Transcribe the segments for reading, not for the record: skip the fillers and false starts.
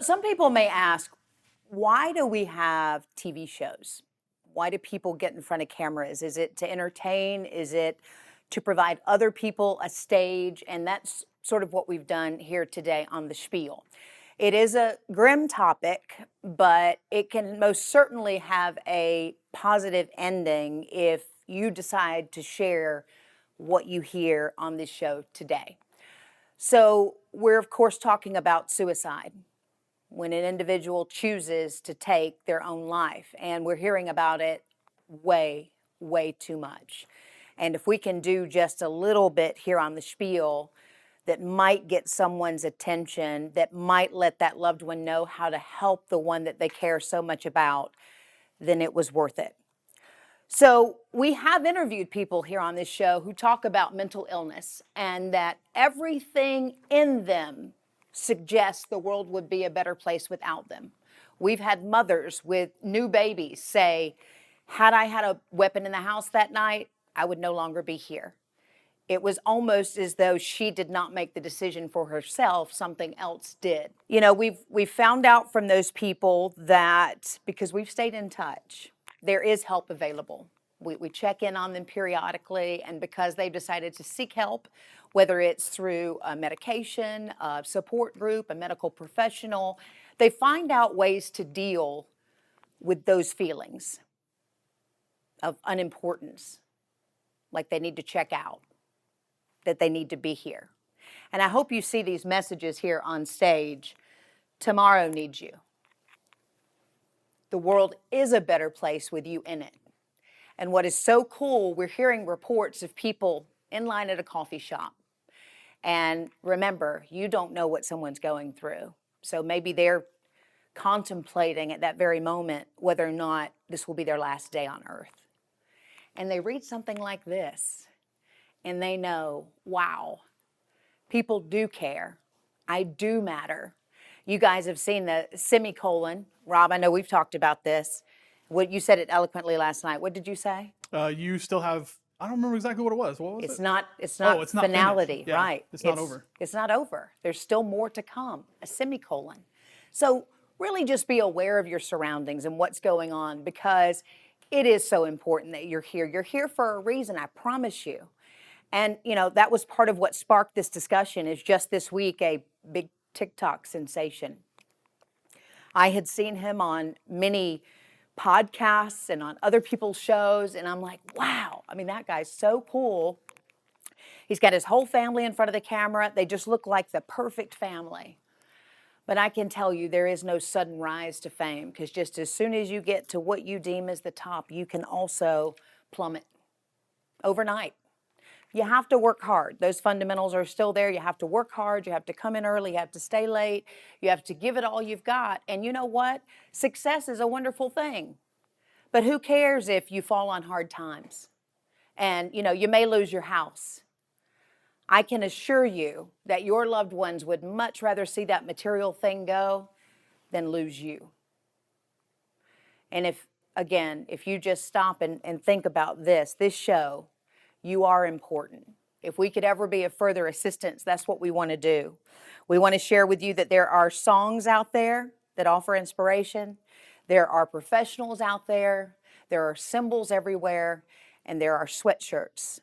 some people may ask, why do we have TV shows? Why do people get in front of cameras? Is it to entertain? Is it to provide other people a stage? And that's sort of what we've done here today on the Spiel. It is a grim topic, but it can most certainly have a positive ending if you decide to share what you hear on this show today. So we're, of course, talking about suicide, when an individual chooses to take their own life. And we're hearing about it way, way too much. And if we can do just a little bit here on the Spiel that might get someone's attention, that might let that loved one know how to help the one that they care so much about, then it was worth it. So we have interviewed people here on this show who talk about mental illness and that everything in them suggests the world would be a better place without them. We've had mothers with new babies say, had I had a weapon in the house that night, I would no longer be here. It was almost as though she did not make the decision for herself, something else did. You know, we've found out from those people that, because we've stayed in touch, there is help available. We check in on them periodically, and because they've decided to seek help, whether it's through a medication, a support group, a medical professional, they find out ways to deal with those feelings of unimportance, like they need to check out, that they need to be here. And I hope you see these messages here on stage. Tomorrow needs you. The world is a better place with you in it. And what is so cool, we're hearing reports of people in line at a coffee shop. And remember, you don't know what someone's going through. So maybe they're contemplating at that very moment whether or not this will be their last day on earth. And they read something like this, and they know, wow, people do care. I do matter. You guys have seen the semicolon. Rob, I know we've talked about this. What you said it eloquently last night. What did you say? You still have, I don't remember exactly what it was. What was It's it? not It's not finality, yeah, right? It's not over. It's not over. There's still more to come, a semicolon. So really just be aware of your surroundings and what's going on, because it is so important that you're here. You're here for a reason, I promise you. And, you know, that was part of what sparked this discussion. Is just this week a big TikTok sensation. I had seen him on many podcasts and on other people's shows, and I'm like, wow, I mean, that guy's so cool. He's got his whole family in front of the camera. They just look like the perfect family. But I can tell you there is no sudden rise to fame, because just as soon as you get to what you deem as the top, you can also plummet overnight. You have to work hard. Those fundamentals are still there. You have to work hard. You have to come in early. You have to stay late. You have to give it all you've got. And you know what? Success is a wonderful thing. But who cares if you fall on hard times? And, you know, you may lose your house. I can assure you that your loved ones would much rather see that material thing go than lose you. And if you just stop and think about this show, you are important. If we could ever be of further assistance, that's what we want to do. We want to share with you that there are songs out there that offer inspiration. There are professionals out there. There are symbols everywhere. And there are sweatshirts,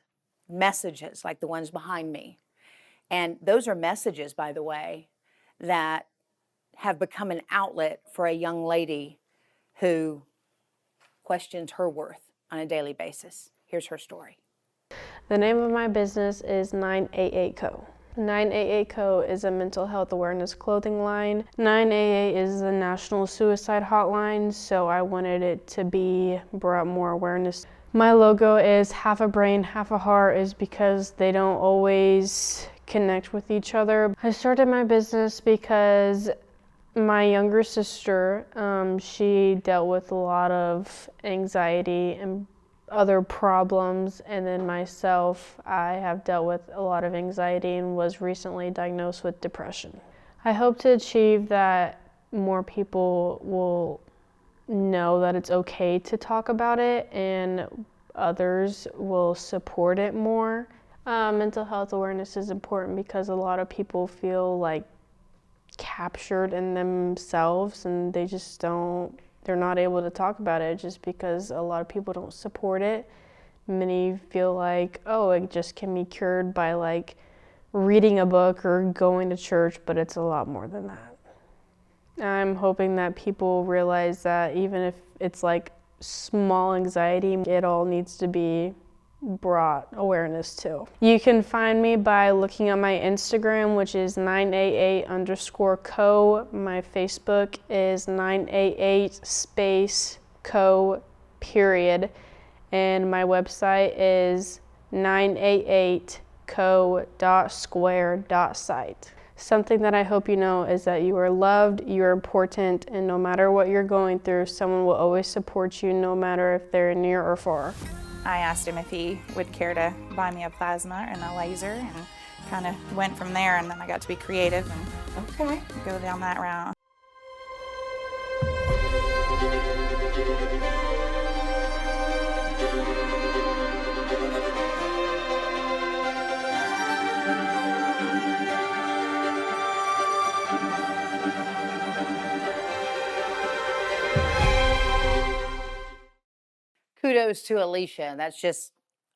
messages like the ones behind me. And those are messages, by the way, that have become an outlet for a young lady who questions her worth on a daily basis. Here's her story. The name of my business is 988 Co. 988 Co is a mental health awareness clothing line. 988 is the national suicide hotline, so I wanted it to be brought more awareness. My logo is half a brain, half a heart, is because they don't always connect with each other. I started my business because my younger sister, she dealt with a lot of anxiety and other problems, and then myself, I have dealt with a lot of anxiety and was recently diagnosed with depression. I hope to achieve that more people will know that it's okay to talk about it and others will support it more. Mental health awareness is important because a lot of people feel like captured in themselves, and they just they're not able to talk about it just because a lot of people don't support it. Many feel like, oh, it just can be cured by like reading a book or going to church, but it's a lot more than that. I'm hoping that people realize that even if it's like small anxiety, it all needs to be brought awareness to. You can find me by looking at my Instagram, which is 988_co. My Facebook is 988_co. And my website is 988co.square.site. Something that I hope you know is that you are loved, you're important, and no matter what you're going through, someone will always support you, no matter if they're near or far. I asked him if he would care to buy me a plasma and a laser, and kind of went from there, and then I got to be creative and go down that route. Kudos to Alicia. That's just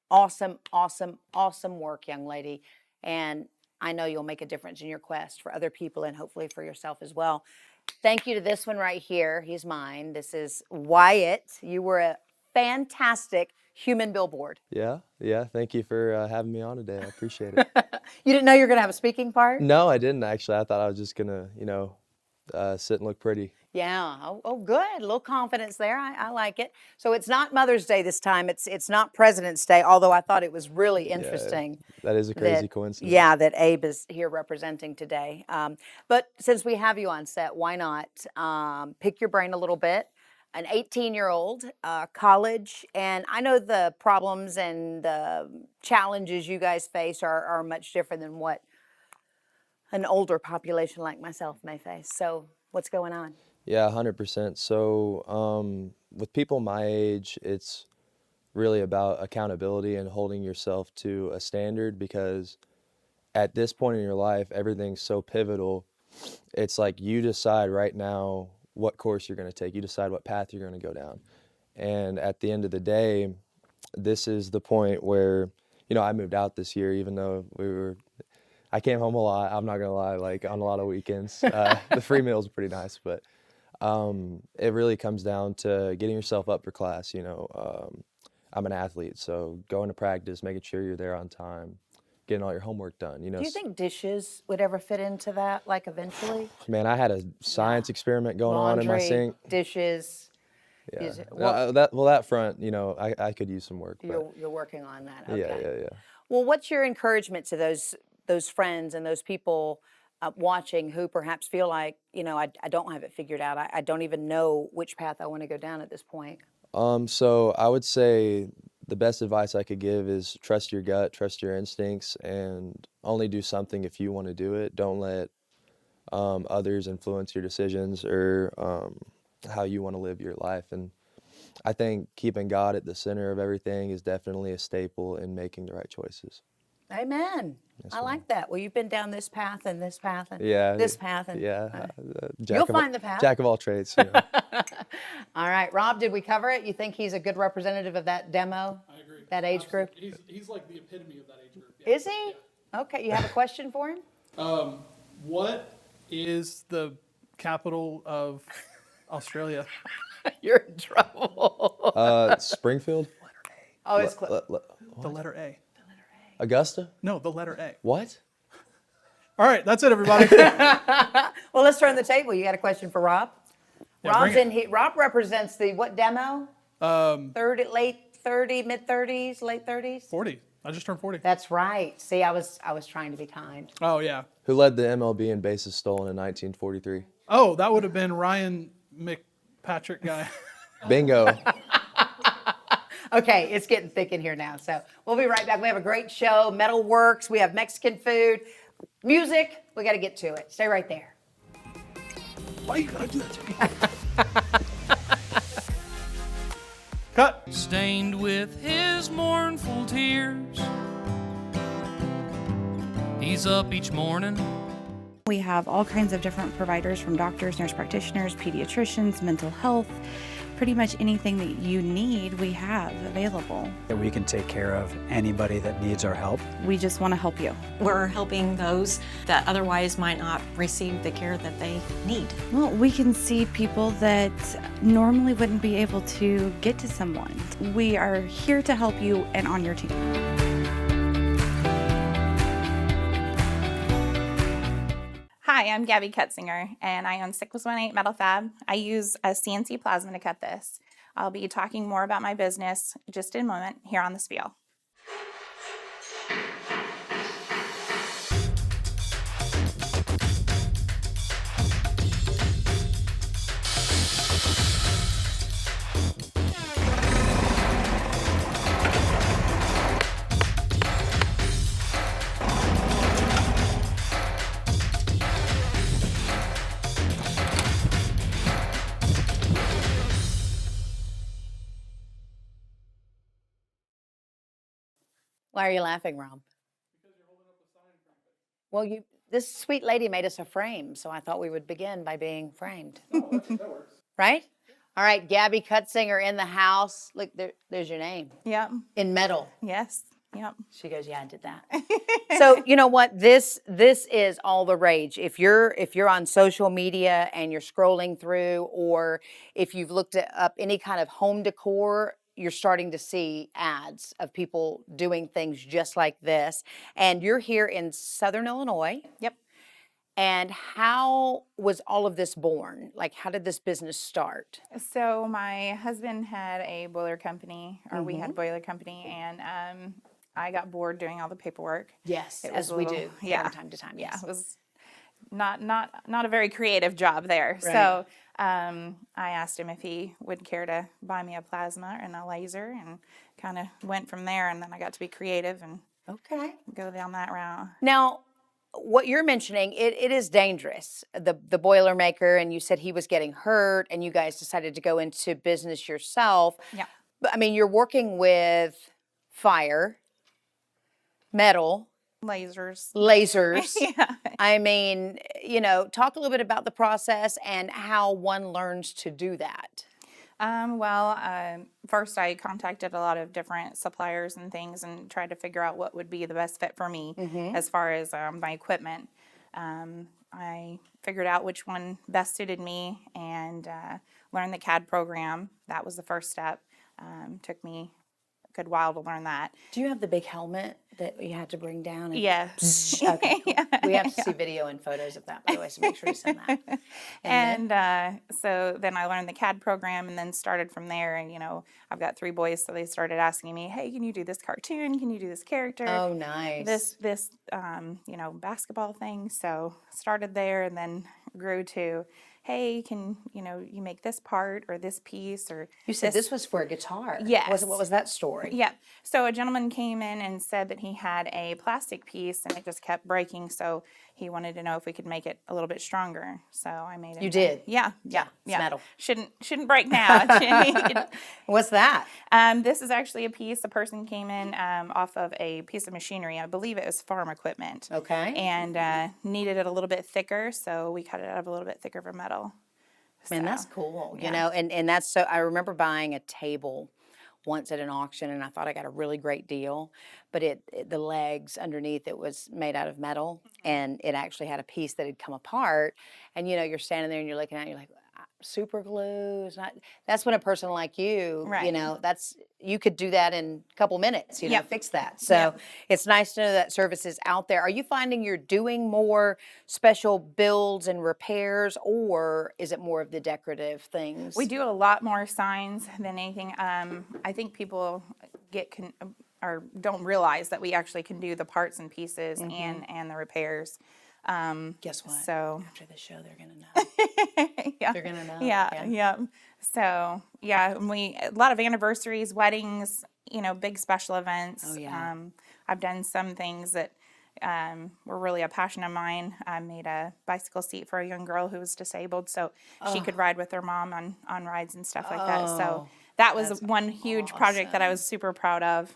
awesome, awesome, awesome work, young lady. And I know you'll make a difference in your quest for other people and hopefully for yourself as well. Thank you to this one right here. He's mine. This is Wyatt. You were a fantastic human billboard. Yeah. Thank you for having me on today. I appreciate it. You didn't know you were going to have a speaking part? No, I didn't actually. I thought I was just gonna, sit and look pretty. Yeah. Oh, good. A little confidence there. I like it. So it's not Mother's Day this time. It's not President's Day, although I thought it was really interesting. That is a crazy coincidence. Yeah, that Abe is here representing today. But since we have you on set, why not pick your brain a little bit? An 18-year-old, college, and I know the problems and the challenges you guys face are much different than what an older population like myself may face. So what's going on? Yeah, 100%. So with people my age, it's really about accountability and holding yourself to a standard, because at this point in your life, everything's so pivotal. It's like you decide right now what course you're going to take. You decide what path you're going to go down. And at the end of the day, this is the point where, I moved out this year, even though I came home a lot. I'm not going to lie, like on a lot of weekends. The free meals are pretty nice, but it really comes down to getting yourself up for class. I'm an athlete, so going to practice, making sure you're there on time, getting all your homework done. Do you think dishes would ever fit into that, like eventually? Man, I had a science experiment going on in my sink. Dishes. Yeah. That front, I could use some work. You're working on that. Okay. Yeah. Well, what's your encouragement to those friends and those people watching who perhaps feel like, I don't have it figured out. I don't even know which path I want to go down at this point. So I would say the best advice I could give is trust your gut, trust your instincts, and only do something if you want to do it. Don't let others influence your decisions or how you want to live your life. And I think keeping God at the center of everything is definitely a staple in making the right choices. Amen. Yes, I like that. Well, you've been down this path and this path and this path. And, you'll find the path. Jack of all trades. All right. Rob, did we cover it? You think he's a good representative of that demo? I agree. That age group? He's like the epitome of that age group. Yeah. Is he? Yeah. Okay. You have a question for him? What is the capital of Australia? You're in trouble. Springfield? Oh, it's close. The letter A. Augusta? No, the letter A. What? All right, that's it, everybody. Well, let's turn the table. You got a question for Rob? Yeah, Rob's in here. Rob represents the what demo? 30, late 30, mid 30s, late 30s. 40. I just turned 40. That's right. See, I was trying to be kind. Oh yeah. Who led the MLB in bases stolen in 1943? Oh, that would have been Ryan McPatrick guy. Bingo. Okay, it's getting thick in here now, so we'll be right back. We have a great show, Metal Works. We have Mexican food, music. We got to get to it. Stay right there. Why you gotta do that to me? Cut. Stained with his mournful tears, he's up each morning We have all kinds of different providers from doctors, nurse practitioners, pediatricians, mental health. Pretty much anything that you need, we have available. We can take care of anybody that needs our help. We just want to help you. We're helping those that otherwise might not receive the care that they need. Well, we can see people that normally wouldn't be able to get to someone. We are here to help you and on your team. Hi, I'm Gabby Cutsinger, and I own 618 Metal Fab. I use a CNC plasma to cut this. I'll be talking more about my business just in a moment here on the Spiel. Why are you laughing, Rom? Because you're holding up a sign framed. Well, this sweet lady made us a frame, so I thought we would begin by being framed. No, that works. Right? All right, Gabby Cutsinger in the house. Look, there's your name. Yep. In metal. Yes. Yep. She goes, yeah, I did that. So you know what? This is all the rage. If you're on social media and you're scrolling through, or if you've looked up any kind of home decor, you're starting to see ads of people doing things just like this. And you're here in Southern Illinois. Yep. And how was all of this born? Like, how did this business start? So my husband had a boiler company, or we had a boiler company, and I got bored doing all the paperwork. Yes, It as was a we little- do yeah. from time to time. Yeah, Yes. it was not a very creative job there. Right. So I asked him if he would care to buy me a plasma and a laser, and kind of went from there. And then I got to be creative and Okay. go down that route. Now, what you're mentioning, it is dangerous. The Boilermaker, and you said he was getting hurt, and you guys decided to go into business yourself. Yeah. But I mean, you're working with fire, metal, Lasers. lasers. Yeah. I mean, talk a little bit about the process and how one learns to do that. First I contacted a lot of different suppliers and things and tried to figure out what would be the best fit for me as far as my equipment. I figured out which one best suited me and learned the CAD program. That was the first step. Took me a good while to learn that. Do you have the big helmet that you had to bring down? Yeah. Okay, cool. We have to see video and photos of that, by the way, so make sure you send that. And so then I learned the CAD program and then started from there. And, I've got 3 boys, so they started asking me, hey, can you do this cartoon? Can you do this character? Oh, nice. This basketball thing. So started there and then grew to, hey, can, you make this part or this piece or You said this was for a guitar. Yes. What was that story? Yeah. So a gentleman came in and said that he had a plastic piece and it just kept breaking. So he wanted to know if we could make it a little bit stronger. So I made it. You did? Yeah. Yeah, it's metal. Shouldn't break now. What's that? This is actually a piece. A person came in off of a piece of machinery. I believe it was farm equipment. Okay. And needed it a little bit thicker, so we cut it out of a little bit thicker for metal. Man, So, that's cool. yeah. And that's so. I remember buying a table once at an auction, and I thought I got a really great deal, but the legs underneath it was made out of metal, and it actually had a piece that had come apart, and you're standing there and you're looking at it, you're like, super glue is not. That's when a person like you, Right. you could do that in a couple minutes, Yep. fix that. So Yep. it's nice to know that service is out there. Are you finding you're doing more special builds and repairs, or is it more of the decorative things? We do a lot more signs than anything. I think people or don't realize that we actually can do the parts and pieces and the repairs. Guess what? So After the show, they're gonna know. yeah, They're gonna know. yeah. So yeah, a lot of anniversaries, weddings, big special events. Oh, yeah. I've done some things that were really a passion of mine. I made a bicycle seat for a young girl who was disabled, so she could ride with her mom on rides and stuff like that. So that was one huge project that I was super proud of.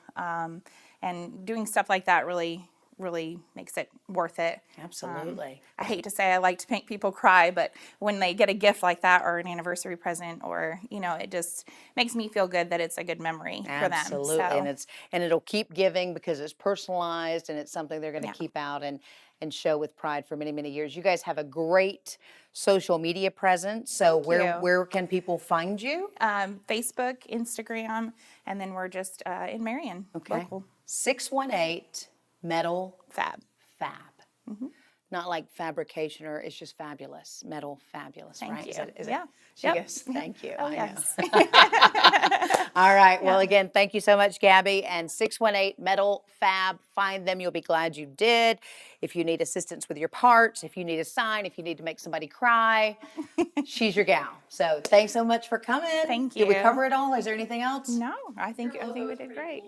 And doing stuff like that really really makes it worth it. Absolutely. I hate to say I like to make people cry, but when they get a gift like that or an anniversary present, or it just makes me feel good that it's a good memory for them. Absolutely. So, And it'll keep giving because it's personalized and it's something they're going to Yeah. keep out and show with pride for many, many years. You guys have a great social media presence. So Thank you. where can people find you? Facebook, Instagram, and then we're just in Marion, local. 618 Metal Fab. Fab. Not like fabrication, or it's just fabulous. Metal Fabulous, Thank right? you. Is Yeah. It? She Yep. goes, thank you. Oh, I yes. know. All right. Well, again, thank you so much, Gabby. And 618 Metal Fab. Find them. You'll be glad you did. If you need assistance with your parts, if you need a sign, if you need to make somebody cry, she's your gal. So thanks so much for coming. Thank Did we you. cover it all? Is there anything else? No, I think we did great.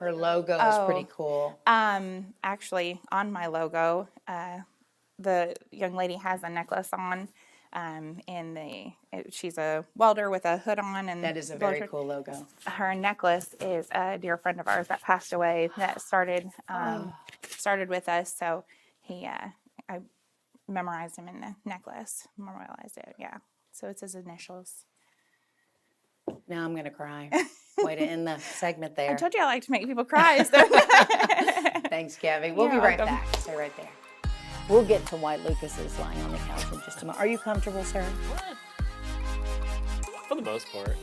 Her logo is pretty cool. Actually, on my logo, the young lady has a necklace on, she's a welder with a hood on, and That is a very cool logo. Her necklace is a dear friend of ours that passed away that started with us. So I memorized him in the necklace, memorialized it. Yeah. So it's his initials. Now I'm going to cry. Way to end the segment there. I told you I like to make people cry. So. Thanks, Gabby. We'll be You're right welcome. back. Stay right there. We'll get to why Lucas is lying on the couch in just a moment. Are you comfortable, sir? For the most part.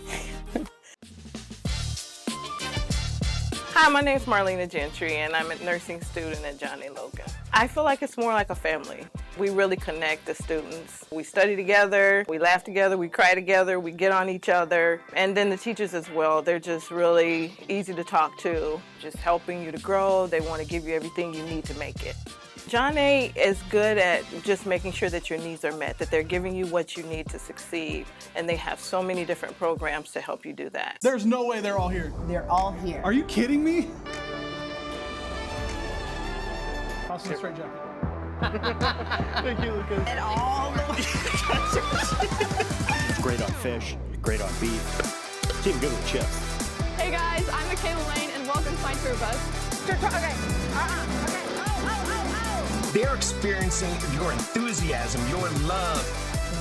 Hi, my name is Marlena Gentry, and I'm a nursing student at Johnny Logan. I feel like it's more like a family. We really connect the students. We study together, we laugh together, we cry together, we get on each other. And then the teachers as well, they're just really easy to talk to, just helping you to grow. They want to give you everything you need to make it. John A is good at just making sure that your needs are met, that they're giving you what you need to succeed, and they have so many different programs to help you do that. There's no way they're all here. They're all here. Are you kidding me? Toss me a straight jacket. Thank you, Lucas. And all the It's great on fish, great on beef. It's even good with chips. Hey guys, I'm Michaela Lane and welcome to my tour bus. Okay. They're experiencing your enthusiasm, your love.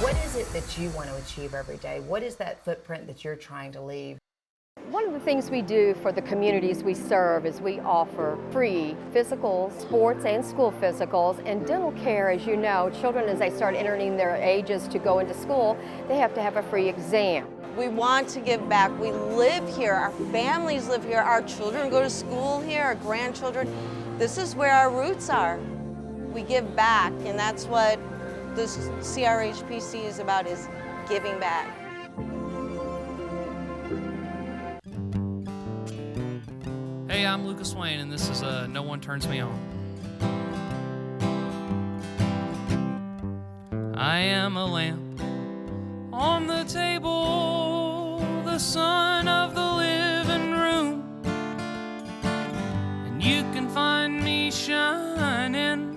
What is it that you want to achieve every day? What is that footprint that you're trying to leave? One of the things we do for the communities we serve is we offer free physical, sports and school physicals, and dental care. As you know, children, as they start entering their ages to go into school, they have to have a free exam. We want to give back. We live here, our families live here, our children go to school here, our grandchildren. This is where our roots are. We give back, and that's what this CRHPC is about, is giving back. Hey, I'm Lucas Wayne, and this is No One Turns Me On. I am a lamp on the table, the sun of the living room, and you can find me shining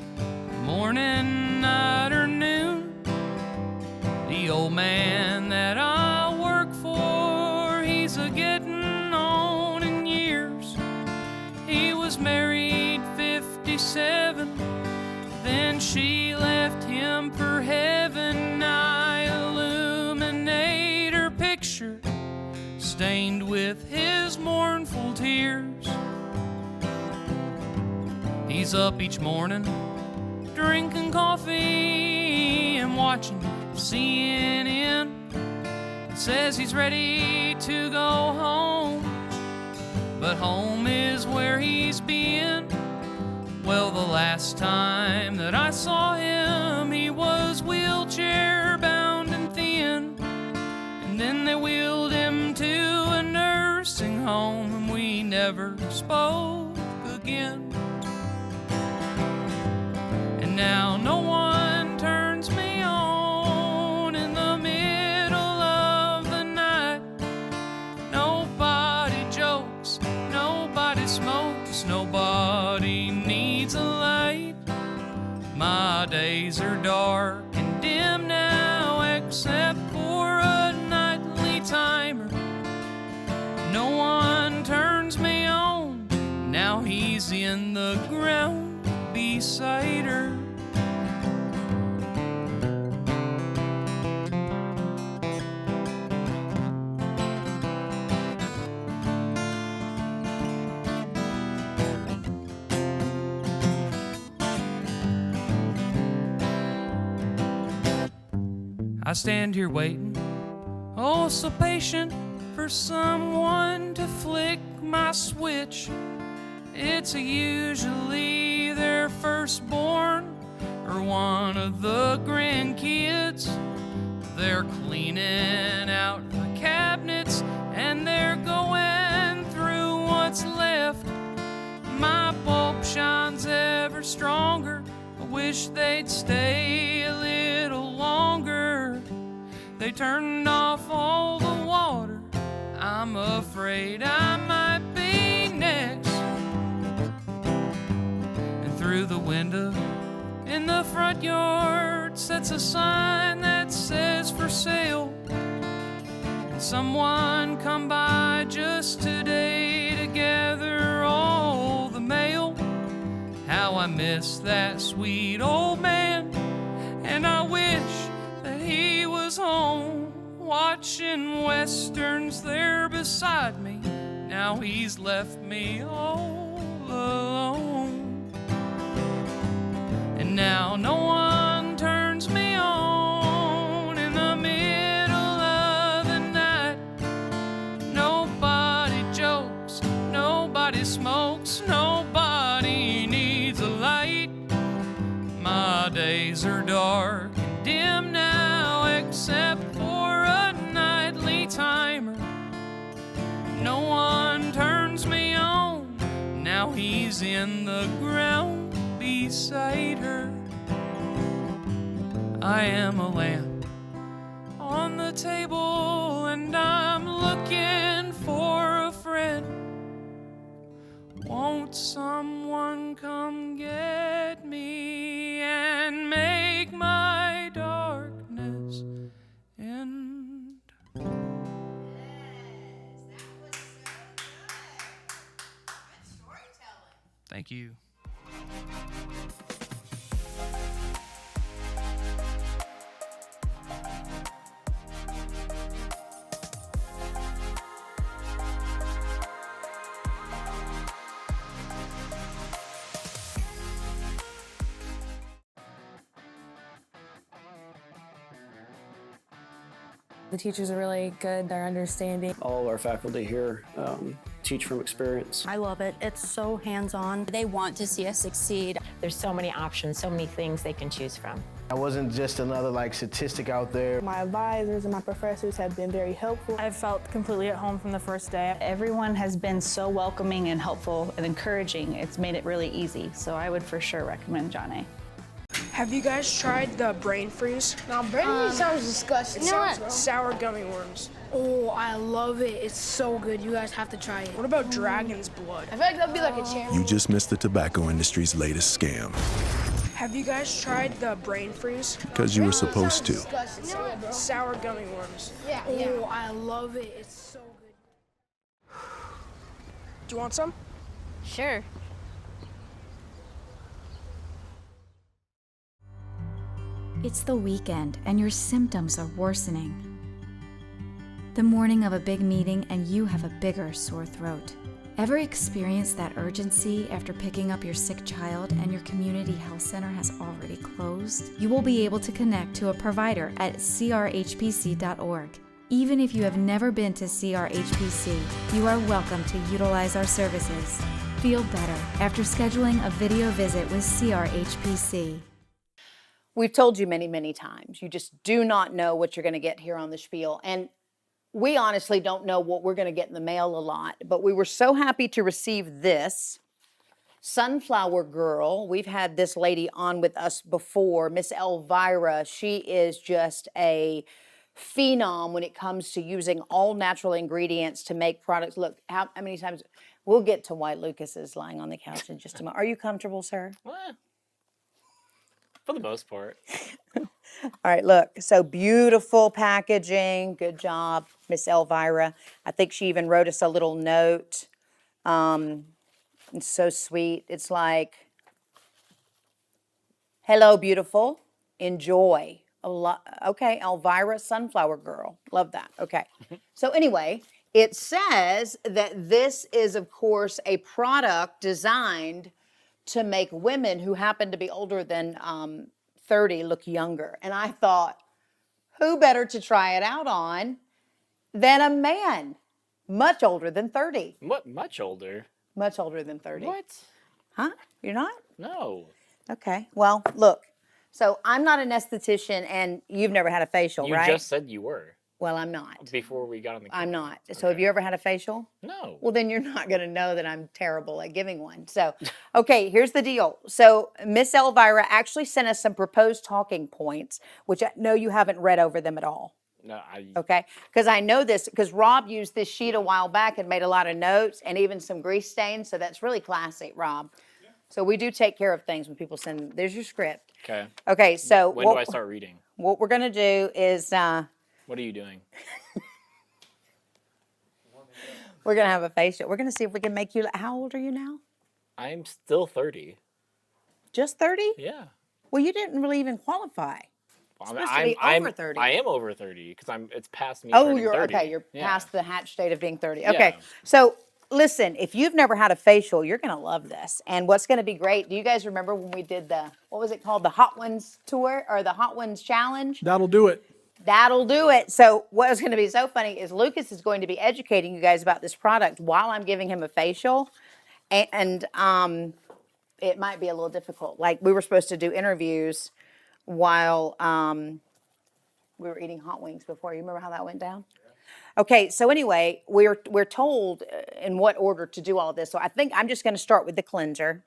morning, night, or noon. The old man that I work for, he's a getting on in years. He was married 57, then she left him for heaven. I illuminate her picture, stained with his mournful tears. He's up each morning, drinking coffee and watching CNN. Says he's ready to go home, but home is where he's been. Well, the last time that I saw him, he was wheelchair bound and thin. And then they wheeled him to a nursing home, and we never spoke again. And now no one turns me on in the middle of the night. Nobody jokes, nobody smokes, nobody needs a light. My days are dark and dim now, except for a nightly timer. No one turns me on, now Now he's in the ground beside her. I stand here waiting, oh so patient, for someone to flick my switch. It's usually their firstborn or one of the grandkids. They're cleaning out the cabinets and they're going through what's left. My bulb shines ever stronger. I wish they'd stay a little longer. They turned off all the water. I'm afraid I might be next. And through the window in the front yard sets a sign that says for sale. And someone come by just today to gather all the mail. How I miss that sweet old man, and I wish that he was home watching westerns there beside me. Now he's left me all alone, and now no one turns me on in the middle of the night. Nobody jokes, nobody smokes, nobody needs a light. My days are dark and dim now, except for a nightly timer. No one turns me on. Now he's in the ground beside her. I am a lamp on the table, and I'm looking for a friend. Won't someone come get me and make my darkness end? Yes, that was so good. Good storytelling. Thank you. The teachers are really good, they're understanding. All our faculty here teach from experience. I love it. It's so hands-on. They want to see us succeed. There's so many options, so many things they can choose from. I wasn't just another statistic out there. My advisors and my professors have been very helpful. I've felt completely at home from the first day. Everyone has been so welcoming and helpful and encouraging. It's made it really easy. So I would for sure recommend John A. Have you guys tried the brain freeze? No, brain freeze sounds disgusting. It sounds sour gummy worms. Oh, I love it. It's so good. You guys have to try it. What about dragon's blood? I feel like that'd be like a cherry. You just missed the tobacco industry's latest scam. Have you guys tried the brain freeze? Because you were supposed to. Sour gummy worms. Yeah. Oh, I love it. It's so good. Do you want some? Sure. It's the weekend and your symptoms are worsening. The morning of a big meeting and you have a bigger sore throat. Ever experienced that urgency after picking up your sick child and your community health center has already closed? You will be able to connect to a provider at crhpc.org. Even if you have never been to CRHPC, you are welcome to utilize our services. Feel better after scheduling a video visit with CRHPC. We've told you many, many times, you just do not know what you're going to get here on the Spiel. And we honestly don't know what we're going to get in the mail a lot, but we were so happy to receive this Sunflower Girl. We've had this lady on with us before, Miss Elvira. She is just a phenom when it comes to using all natural ingredients to make products. Look, how many times, we'll get to why Lucas is lying on the couch in just a moment. Are you comfortable, sir? What? For the most part. All right, look, so beautiful packaging. Good job, Miss Elvira. I think she even wrote us a little note. It's so sweet. It's like, hello, beautiful. Enjoy. Okay, Elvira Sunflower Girl. Love that. Okay. So anyway, it says that this is, of course, a product designed to make women who happen to be older than 30 look younger. And I thought, who better to try it out on than a man much older than 30? What? Much older? Much older than 30. What? Huh? You're not? No. Okay. Well, look. So I'm not an esthetician, and you've never had a facial, right? You just said you were. Well, I'm not. Before we got on the camera. I'm not. So have you ever had a facial? No. Well, then you're not going to know that I'm terrible at giving one. So, okay, here's the deal. So Miss Elvira actually sent us some proposed talking points, which I know you haven't read over them at all. No, Okay, because I know this, because Rob used this sheet a while back and made a lot of notes and even some grease stains, so that's really classy, Rob. So we do take care of things when people send, there's your script. Okay. Okay, so. When do I start reading? What we're going to do is. What are you doing? We're going to have a facial. We're going to see if we can make you, how old are you now? I'm still 30. Just 30? Yeah. Well, you didn't really even qualify. I'm over 30. I am over 30 because it's past me. Oh, you're 30. okay. You're past the hatch state of being 30. Okay. Yeah. So listen, if you've never had a facial, you're going to love this. And what's going to be great, do you guys remember when we did what was it called? The Hot Ones Tour or the Hot Ones Challenge? That'll do it. That'll do it. So what's going to be so funny is Lucas is going to be educating you guys about this product while I'm giving him a facial. And it might be a little difficult. Like we were supposed to do interviews while we were eating hot wings before. You remember how that went down? Okay, so anyway, we're told in what order to do all this. So I think I'm just going to start with the cleanser.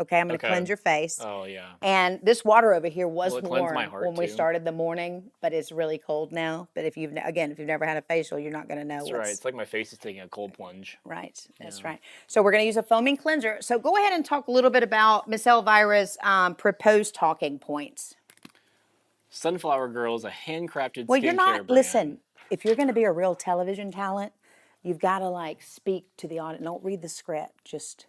Okay, I'm going to cleanse your face. Oh, yeah. And this water over here was warm my heart when we too? started the morning, but it's really cold now. But if you've never had a facial, you're not going to know. That's right. It's like my face is taking a cold plunge. Right. That's right. So we're going to use a foaming cleanser. So go ahead and talk a little bit about Miss Elvira's proposed talking points. Sunflower Girl is a handcrafted Well, skincare you're not. brand. Listen, if you're going to be a real television talent, you've got to like speak to the audience. Don't read the script. Just.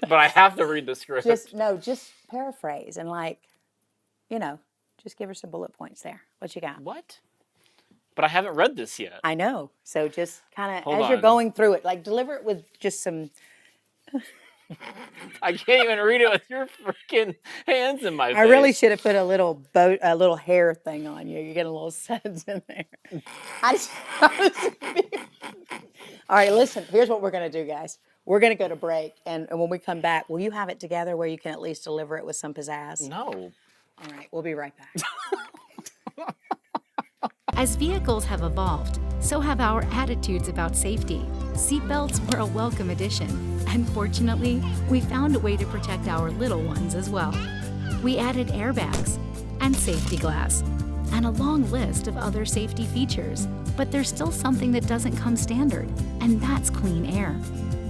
But I have to read the script. Just paraphrase and just give her some bullet points there. What you got? What? But I haven't read this yet. I know. So just kind of, Hold you're on. going through it, like deliver it with just some. I can't even read it with your freaking hands in my face. I really should have put a little hair thing on you. You get a little suds in there. All right, listen, here's what we're going to do, guys. We're going to go to break, and when we come back, will you have it together where you can at least deliver it with some pizzazz? No. All right, we'll be right back. As vehicles have evolved, so have our attitudes about safety. Seatbelts were a welcome addition, and fortunately, we found a way to protect our little ones as well. We added airbags and safety glass, and a long list of other safety features. But there's still something that doesn't come standard, and that's clean air.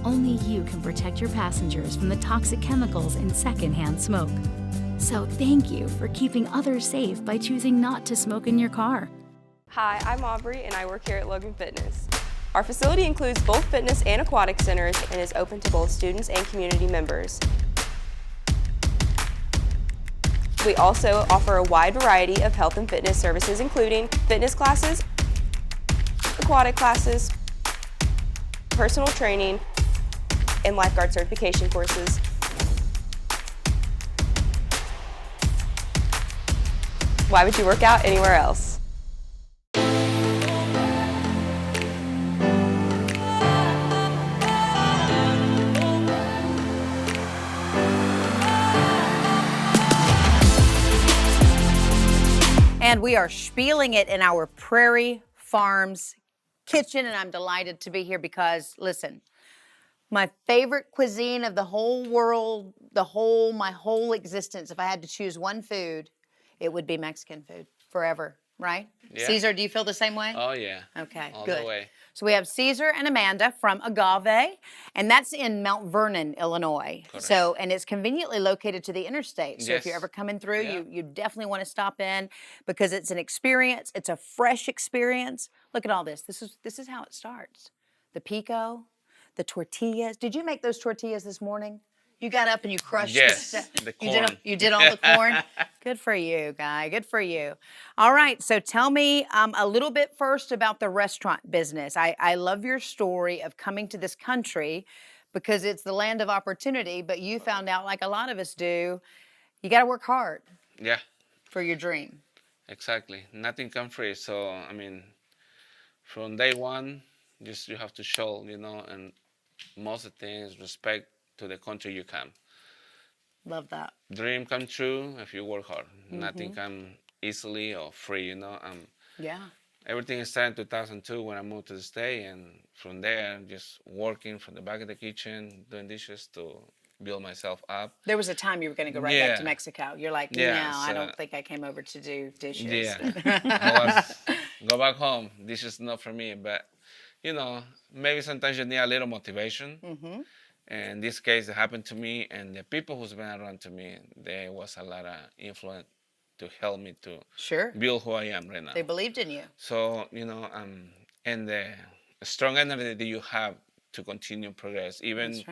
Only you can protect your passengers from the toxic chemicals in secondhand smoke. So thank you for keeping others safe by choosing not to smoke in your car. Hi, I'm Aubrey and I work here at Logan Fitness. Our facility includes both fitness and aquatic centers and is open to both students and community members. We also offer a wide variety of health and fitness services, including fitness classes, aquatic classes, personal training, and lifeguard certification courses. Why would you work out anywhere else? And we are spieling it in our Prairie Farms kitchen, and I'm delighted to be here because, listen, my favorite cuisine of the whole world, my whole existence, if I had to choose one food, it would be Mexican food forever, right? Yeah. Caesar, do you feel the same way? Oh, yeah. Okay, All good. the way. So we have Caesar and Amanda from Agave, and that's in Mount Vernon, Illinois. Correct. So, and it's conveniently located to the interstate. So if you're Yes. ever coming through, Yeah. you definitely want to stop in because it's an experience. It's a fresh experience. Look at all this. This is how it starts. The pico, the tortillas. Did you make those tortillas this morning? You got up and you crushed Yes, the corn. You did all the corn? Good for you, Guy. Good for you. All right, so tell me a little bit first about the restaurant business. I love your story of coming to this country because it's the land of opportunity, but you found out, like a lot of us do, you got to work hard Yeah, for your dream. exactly. Nothing comes free. So, I mean, from day one, just you have to show, and most of the things, respect to the country you come. Love that. Dream come true if you work hard. Nothing come easily or free, Yeah. Everything started in 2002 when I moved to the state, and from there, just working from the back of the kitchen, doing dishes to build myself up. There was a time you were going to go right back to Mexico. You're like, no, I don't think I came over to do dishes. Yeah. Go back home. This is not for me. But, maybe sometimes you need a little motivation. And in this case, it happened to me. And the people who's been around to me, there was a lot of influence to help me to build who I am right now. They believed in you. So, and the strong energy that you have to continue progress. Even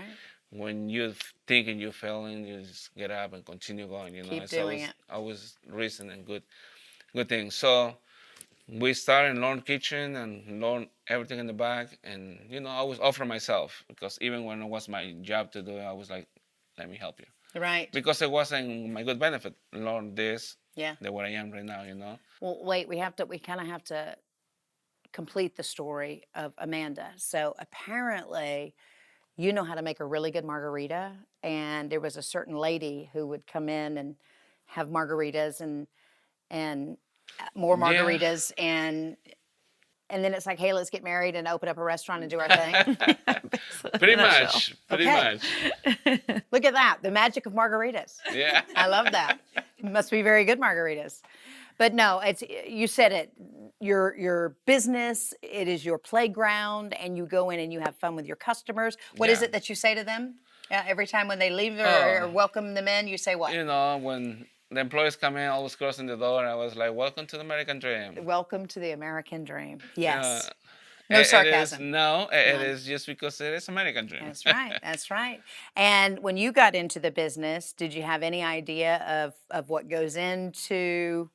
when you're thinking you're failing, you just get up and continue going. Keep it's doing always reason and good things. So we started in Learn Kitchen and learn everything in the back. And, I always offer myself because even when it was my job to do it, I was like, let me help you. Right. Because it wasn't my good benefit. Learn this. Yeah. Than what I am right now, Well, wait, we kind of have to complete the story of Amanda. So apparently you know how to make a really good margarita, and there was a certain lady who would come in and have margaritas and more margaritas and then it's like, hey, let's get married and open up a restaurant and do our thing. Pretty much. Look at that, the magic of margaritas. Yeah. I love that. Must be very good margaritas. But no, you said it. Your business, it is your playground, and you go in and you have fun with your customers. What is it that you say to them? Every time when they leave or welcome them in, you say what? When the employees come in, always closing the door, I was like, welcome to the American dream. Welcome to the American dream. Yes. No sarcasm. It is just because it is American dream. That's right. That's right. And when you got into the business, did you have any idea of what goes into?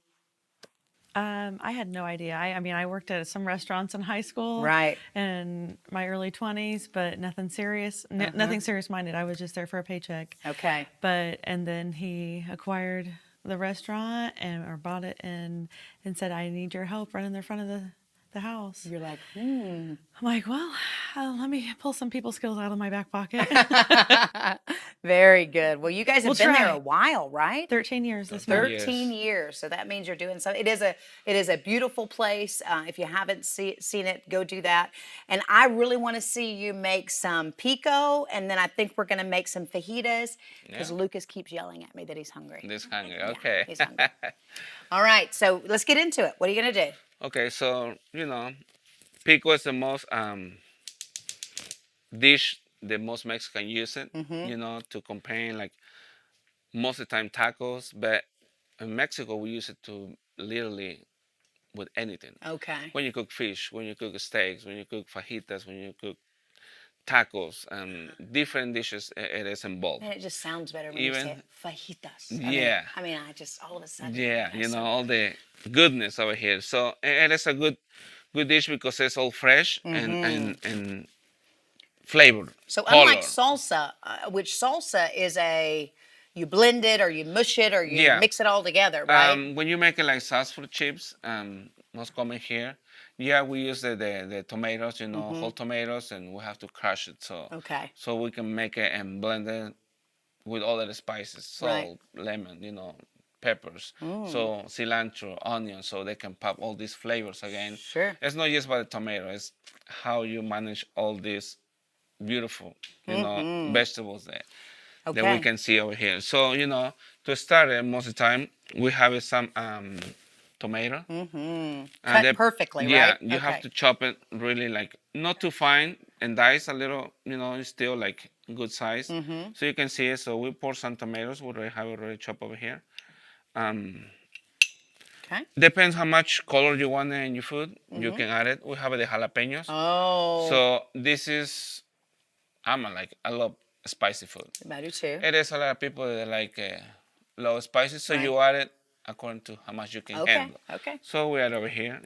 I had no idea. I worked at some restaurants in high school, right, in my early 20s, but nothing serious, nothing serious-minded. I was just there for a paycheck. Okay. And then he acquired the restaurant or bought it and said, I need your help running the front of the house. You're like, I'm like, well, let me pull some people skills out of my back pocket. Very good. Well, you guys have been there a while, right? 13 years this month. 13 years. So that means you're doing something. It is a beautiful place. If you haven't seen it, go do that. And I really want to see you make some pico, and then I think we're going to make some fajitas because Lucas keeps yelling at me that he's hungry. He's hungry. Okay. He's hungry. All right. So let's get into it. What are you going to do? Okay, so, pico is the most dish the most Mexican use it, to compare like most of the time tacos, but in Mexico we use it to literally with anything. Okay. When you cook fish, when you cook steaks, when you cook fajitas, when you cook tacos, different dishes it is involved. And it just sounds better when you say it. Fajitas. I mean, I just all of a sudden. Yeah, all the goodness over here. So it is a good dish because it's all fresh and flavored. So unlike salsa, which salsa is you blend it or you mush it or you mix it all together, right? When you make it like sauce for chips, most common here. Yeah, we use the tomatoes, whole tomatoes, and we have to crush it so we can make it and blend it with all the spices, salt, lemon, peppers, so cilantro, onion, so they can pop all these flavors again. Sure. It's not just about the tomato; it's how you manage all these beautiful, vegetables that we can see over here. So to start, most of the time we have some tomato. Cut perfectly, right? Yeah, you have to chop it really like not too fine and dice a little, it's still like good size. So you can see it. So we pour some tomatoes. We have already chopped over here. Depends how much color you want in your food. You can add it. We have the jalapenos. Oh. So this is I love spicy food. I do too. It is a lot of people that like low spicy, so you add it according to how much you can handle. Okay. So we add over here,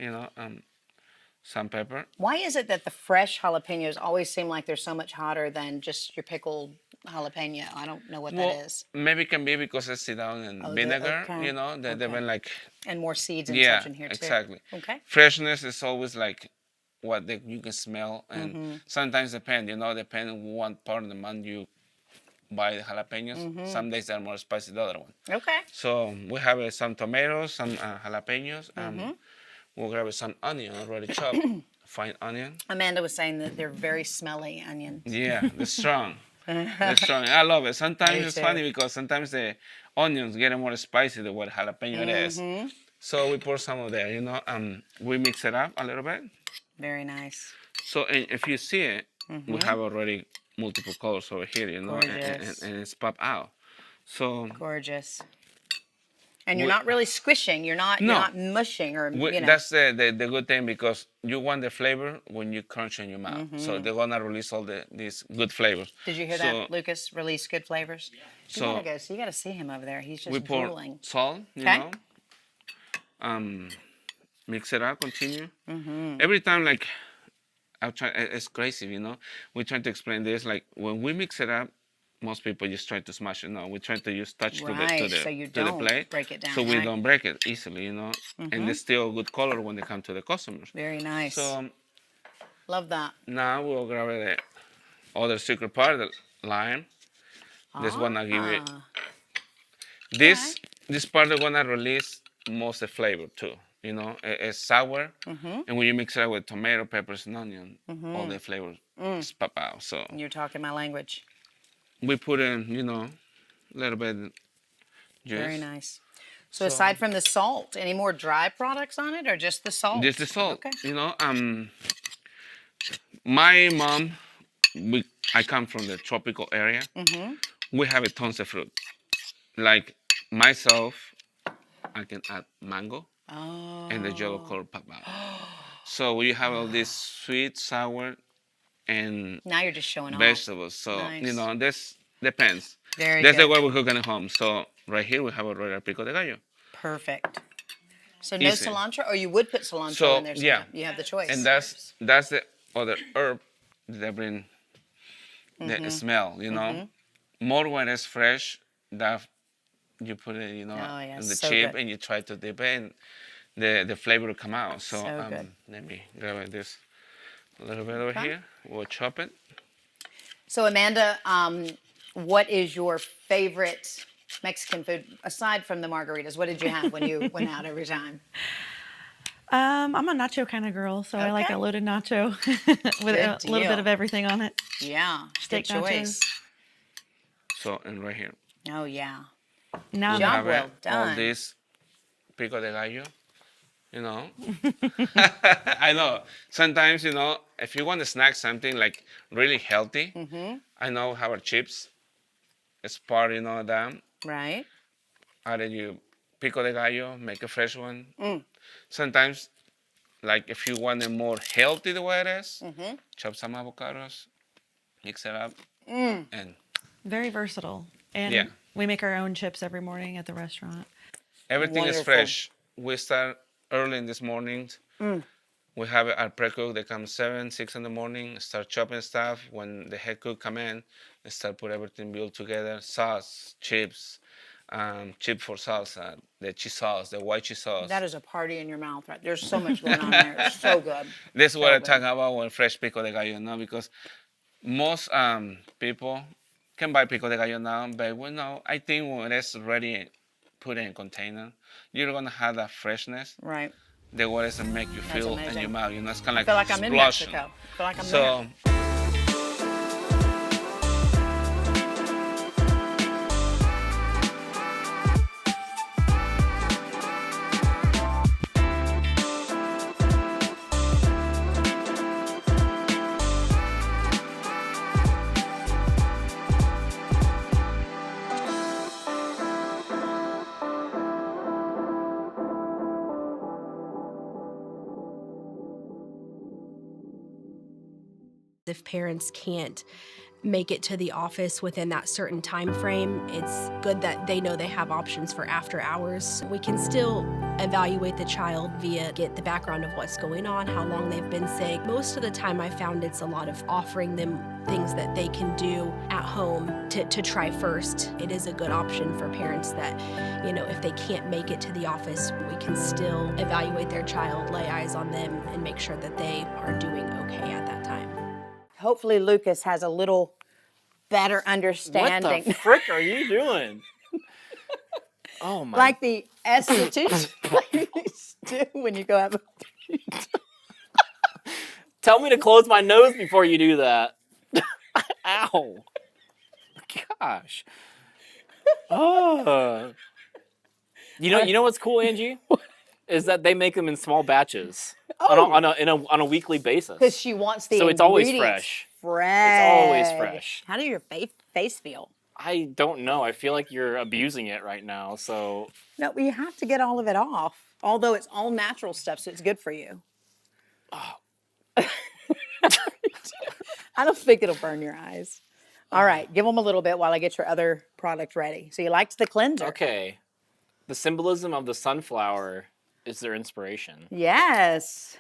some pepper. Why is it that the fresh jalapenos always seem like they're so much hotter than just your pickled jalapeno? I don't know what that is. Maybe it can be because it's sit down in vinegar, they've been like... And more seeds and such in here too. Exactly. Okay. Freshness is always like what you can smell, and sometimes depend on what part of the month you buy the jalapenos. Some days they're more spicy than the other one. Okay. So we have some tomatoes, some jalapenos. We'll grab some onion already chopped, fine onion. Amanda was saying that they're very smelly onions. Yeah, they're strong. They're strong. I love it. Sometimes it's funny because sometimes the onions get more spicy than what jalapeno is. So we pour some of that, we mix it up a little bit. Very nice. So if you see it, we have already multiple colors over here, and it's pop out. So gorgeous. And you're not really squishing. You're not mushing or That's the good thing, because you want the flavor when you crunch in your mouth. So they're gonna release all these good flavors. Did you hear that, Lucas? Release good flavors. Yeah. You gotta see him over there. He's just we pour drooling. salt, mix it up, continue. Every time, like, it's crazy, we're trying to explain this, like, when we mix it up, most people just try to smash it. No, we try to use touch to the plate, break it down, so we don't break it easily, and it's still good color when they come to the customers. Very nice. So love that. Now we'll grab the other secret part, the lime. This one I give it. This part is gonna release most of the flavor too. It's sour, and when you mix it up with tomato, peppers, and onion, all the flavors pop out. So you're talking my language. We put in, a little bit of juice. Very nice. So aside from the salt, any more dry products on it, or just the salt? Just the salt. Okay. My mom, I come from the tropical area. We have tons of fruit. Like myself, I can add mango and the yellow color pop out. So we have all this sweet, sour, and now you're just showing vegetables. So this depends. That's the way we're cooking at home. So right here we have already our pico de gallo. Perfect. So no cilantro, or you would put cilantro in there? Yeah, you have the choice. And that's the other herb that bring the smell. More when it's fresh, that you put it, in the chip, and you try to dip it, and the flavor will come out. So let me grab this. A little bit over here. We'll chop it. So Amanda, what is your favorite Mexican food aside from the margaritas? What did you have when you went out every time? I'm a nacho kind of girl, so I like a loaded nacho with a little bit of everything on it. Yeah, steak good choice. So, and right here. Oh yeah. Now job well done. All this pico de gallo. I know. Sometimes, if you want to snack something like really healthy, I know how our chips. It's part, of them. Right. Added you pico de gallo, make a fresh one. Sometimes, like if you want it more healthy the way it is, chop some avocados, mix it up, and very versatile. And we make our own chips every morning at the restaurant. Everything is fresh. We start early in this morning. We have our pre-cook. They come 7, 6 in the morning, start chopping stuff. When the head cook come in, they start put everything built together. Sauce, chips, chip for salsa, the cheese sauce, the white cheese sauce. That is a party in your mouth, right? There's so much going on there. It's so good. This is what I'm talking about with fresh pico de gallo now, because most people can buy pico de gallo now, but I think when it's ready, put it in a container, you're gonna have that freshness. Right. The way it make you feel in your mouth. It's kind of like I feel like I'm in Mexico. I feel like I'm there. If parents can't make it to the office within that certain time frame, it's good that they know they have options for after hours. We can still evaluate the child via get the background of what's going on, how long they've been sick. Most of the time I found it's a lot of offering them things that they can do at home to try first. It is a good option for parents that, if they can't make it to the office, we can still evaluate their child, lay eyes on them, and make sure that they are doing okay at that time. Hopefully Lucas has a little better understanding. What the frick are you doing? Oh my. Like the esthetician ladies do when you go have a Tell me to close my nose before you do that. Ow. Gosh. Oh. You know what's cool, Angie? Is that they make them in small batches on a weekly basis. Because she wants the so it's always fresh. It's always fresh. How do your face feel? I don't know. I feel like you're abusing it right now. So no, you have to get all of it off. Although it's all natural stuff, so it's good for you. Oh. I don't think it'll burn your eyes. All right, give them a little bit while I get your other product ready. So you liked the cleanser. Okay. The symbolism of the sunflower is their inspiration. Yes.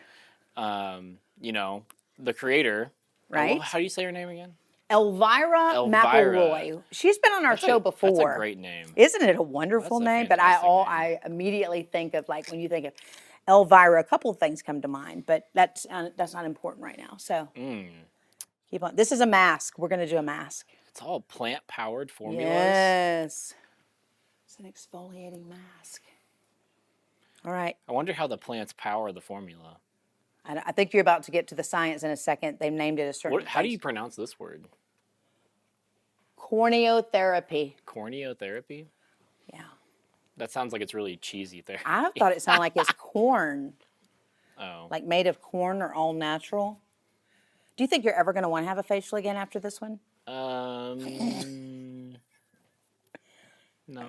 The creator. Right. How do you say her name again? Elvira McElroy. She's been on our show before. That's a great name. Isn't it a wonderful name? But I immediately think of, like, when you think of Elvira, a couple of things come to mind, but that's not important right now. So keep on. This is a mask. We're going to do a mask. It's all plant-powered formulas. Yes. It's an exfoliating mask. All right. I wonder how the plants power the formula. I think you're about to get to the science in a second. They've named it a certain How do you pronounce this word? Corneotherapy. Corneotherapy? Yeah. That sounds like it's really cheesy there. I thought it sounded like it's corn. Oh. Like made of corn or all natural. Do you think you're ever going to want to have a facial again after this one? No.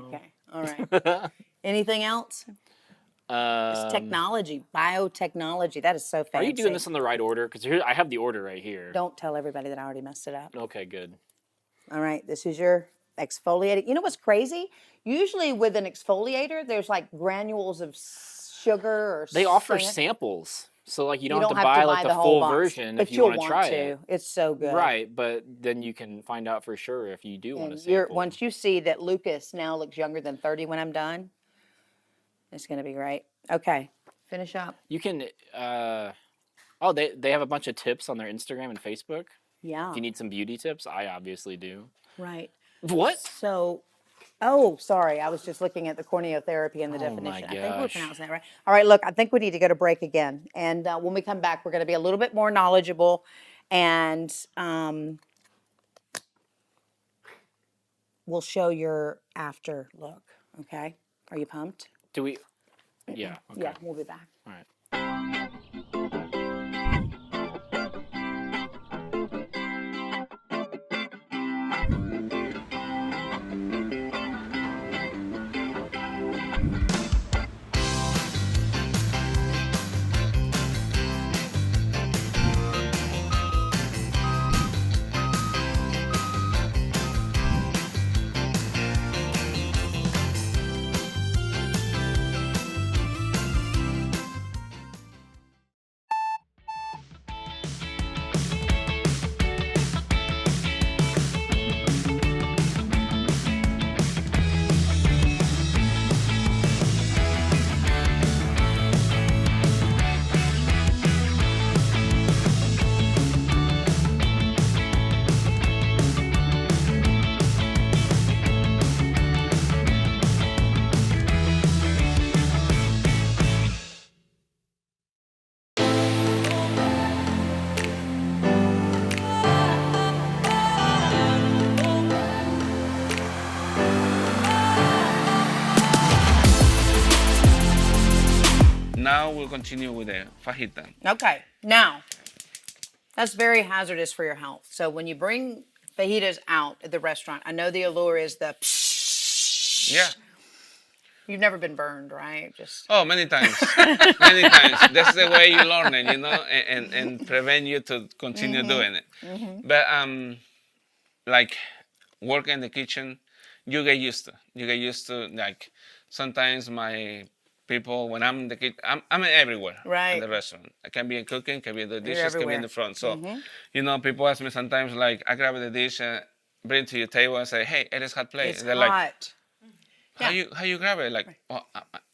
Okay. All right. Anything else? It's technology, biotechnology. That is so fancy. Are you doing this in the right order? Because I have the order right here. Don't tell everybody that I already messed it up. Okay, good. All right. This is your exfoliating. You know what's crazy? Usually with an exfoliator, there's like granules of sugar or They offer sand. Samples. So like you don't have to buy like the full box, version but if you want to try to. it. It's so good. Right, but then you can find out for sure if you do want to sample. Once you see that Lucas now looks younger than 30 when I'm done, it's going to be great. Okay, finish up. You can, they have a bunch of tips on their Instagram and Facebook. Yeah. If you need some beauty tips, I obviously do. Right. What? So, sorry, I was just looking at the corneotherapy and the definition. My I think we're gosh. pronouncing that right. All right, look, I think we need to go to break again. And when we come back, we're going to be a little bit more knowledgeable and we'll show your after look, okay? Are you pumped? Do we? Yeah. Okay. Yeah, we'll be back. All right. Now we'll continue with the fajita. Okay, now, that's very hazardous for your health. So when you bring fajitas out at the restaurant, I know the allure is the psh. Yeah. You've never been burned, right? Many times. Many times. That's the way you learn it, and prevent you to continue doing it. Mm-hmm. But like work in the kitchen, you get used to. You get used to like sometimes my people when I'm in the kitchen, I'm everywhere in the restaurant. I can be in cooking, can be in the dishes, can be in the front. So you know, people ask me sometimes like I grab the dish and bring it to your table and say, "Hey, it is hot plate." It's They're hot. like, how you grab it? Like, well,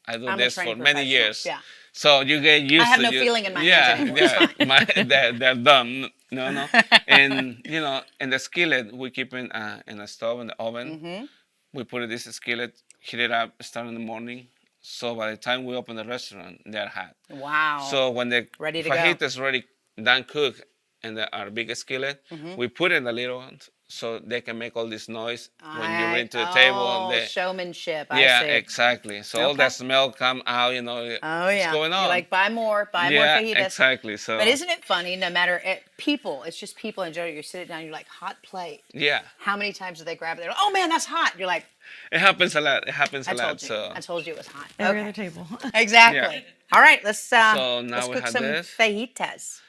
I do I'm this for many years. Yeah. So you get used to. I have no feeling in my hands anymore. They're dumb. No. And you know, in the skillet we keep in a stove in the oven. We put this skillet, heat it up, start in the morning. So by the time we open the restaurant, they're hot. Wow. So when the ready to fajitas ready done cooked in our big skillet, we put in the little ones so they can make all this noise when you bring to the table. Showmanship. Yeah, I see. Exactly. So all that smell come out. You know, what's going on? You're like, buy more fajitas. Exactly. So. But isn't it funny? No matter people, it's just people in general. You sit down, you're like, hot plate. Yeah. How many times do they grab it? They're like, oh man, that's hot. You're like. It happens a lot. I told you it was hot. Every other table. Exactly. Yeah. All right, let's so now let's we cook have some this. fajitas.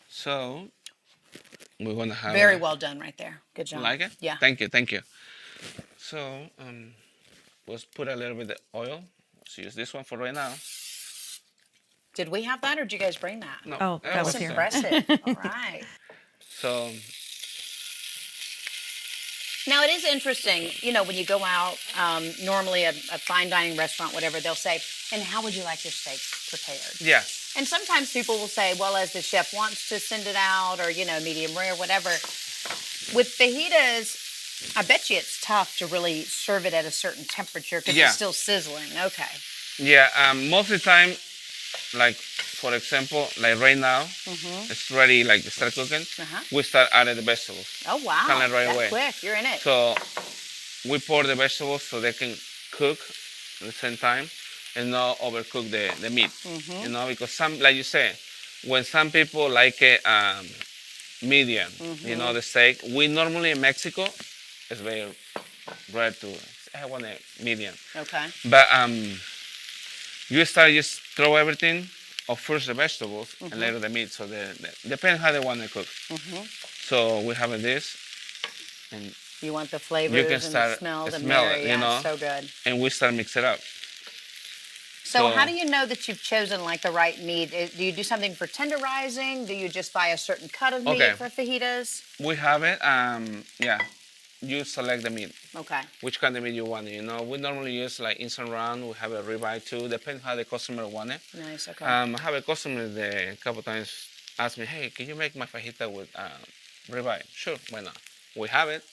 So we're gonna have very well done right there. Good job. Like it? Yeah. Thank you. So let's put a little bit of oil. Let's use this one for right now. Did we have that or did you guys bring that? No. Oh, that was impressive. All right. So now it is interesting, you know, when you go out, normally a fine dining restaurant, whatever, they'll say, and how would you like your steak prepared? Yeah. And sometimes people will say, well, as the chef wants to send it out or, you know, medium rare, whatever. With fajitas, I bet you it's tough to really serve it at a certain temperature because it's still sizzling. Okay. Yeah, most of the time, like, for example, like right now, it's ready, like, to start cooking. We start adding the vegetables. Oh, wow. Kind of right away. Quick, you're in it. So we pour the vegetables so they can cook at the same time and not overcook the meat. You know, because some, like you say, when some people like it medium, you know, the steak, we normally in Mexico, it's very rare to, I want it medium. Okay. But you start just throw everything, or first the vegetables and later the meat. So depends how they want to cook. So we have this, and you want the flavors you can start and the smell, it, you know, so good. And we start mix it up. So how do you know that you've chosen like the right meat? Do you do something for tenderizing? Do you just buy a certain cut of meat for fajitas? We have it. Yeah. You select the meat. Okay. Which kind of meat you want, you know. We normally use like instant round. We have a ribeye too. Depends how the customer want it. Nice, okay. I have a customer that a couple times asked me, hey, can you make my fajita with ribeye? Sure, why not? We have it.